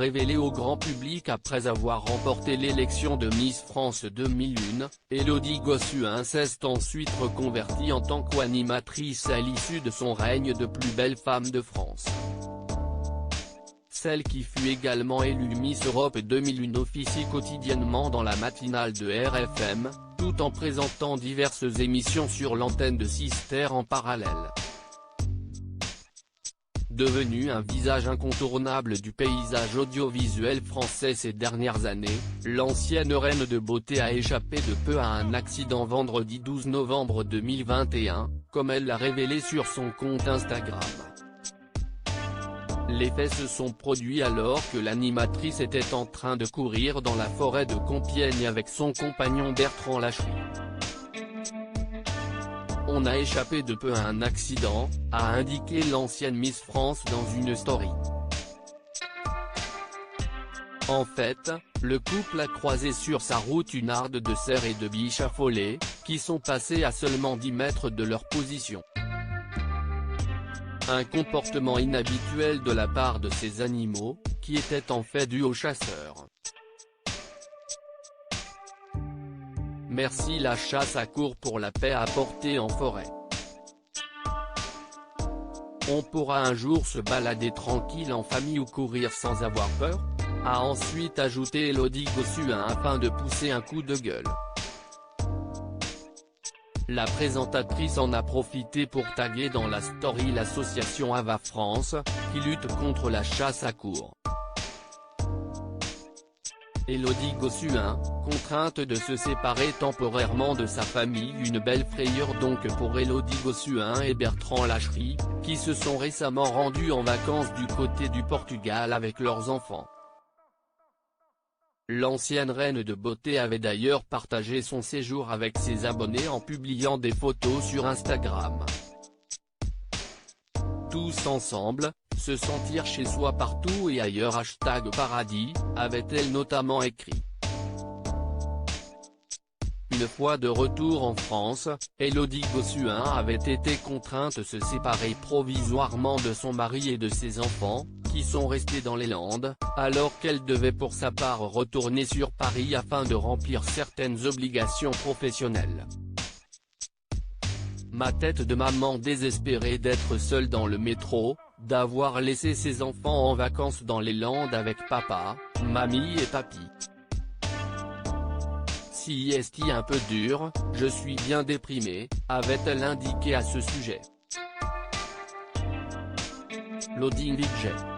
révélé au grand public après avoir remporté l'élection de Miss France 2001, Élodie Gossuin s'est ensuite reconvertie en tant qu'animatrice à l'issue de son règne de plus belle femme de France. Celle qui fut également élue Miss Europe 2001 officie quotidiennement dans la matinale de RFM, tout en présentant diverses émissions sur l'antenne de Sister en parallèle. Devenue un visage incontournable du paysage audiovisuel français ces dernières années, l'ancienne reine de beauté a échappé de peu à un accident vendredi 12 novembre 2021, comme elle l'a révélé sur son compte Instagram. Les faits se sont produits alors que l'animatrice était en train de courir dans la forêt de Compiègne avec son compagnon Bertrand Lachery. On a échappé de peu à un accident, a indiqué l'ancienne Miss France dans une story. En fait, le couple a croisé sur sa route une harde de cerfs et de biches affolées, qui sont passés à seulement 10 mètres de leur position. Un comportement inhabituel de la part de ces animaux, qui était en fait dû aux chasseurs. Merci. La chasse à courre pour la paix apportée en forêt. On pourra un jour se balader tranquille en famille ou courir sans avoir peur, a ensuite ajouté Élodie Gossuin afin de pousser un coup de gueule. La présentatrice en a profité pour taguer dans la story l'association Ava France, qui lutte contre la chasse à courre. Élodie Gossuin, contrainte de se séparer temporairement de sa famille, une belle frayeur donc pour Élodie Gossuin et Bertrand Lachery, qui se sont récemment rendus en vacances du côté du Portugal avec leurs enfants. L'ancienne reine de beauté avait d'ailleurs partagé son séjour avec ses abonnés en publiant des photos sur Instagram. Tous ensemble, se sentir chez soi partout et ailleurs #paradis, avait-elle notamment écrit. Une fois de retour en France, Élodie Gossuin avait été contrainte de se séparer provisoirement de son mari et de ses enfants, qui sont restés dans les Landes, alors qu'elle devait pour sa part retourner sur Paris afin de remplir certaines obligations professionnelles. Ma tête de maman désespérée d'être seule dans le métro, d'avoir laissé ses enfants en vacances dans les Landes avec papa, mamie et papy. Si est un peu dur, je suis bien déprimée, avait-elle indiqué à ce sujet. Loading DJ.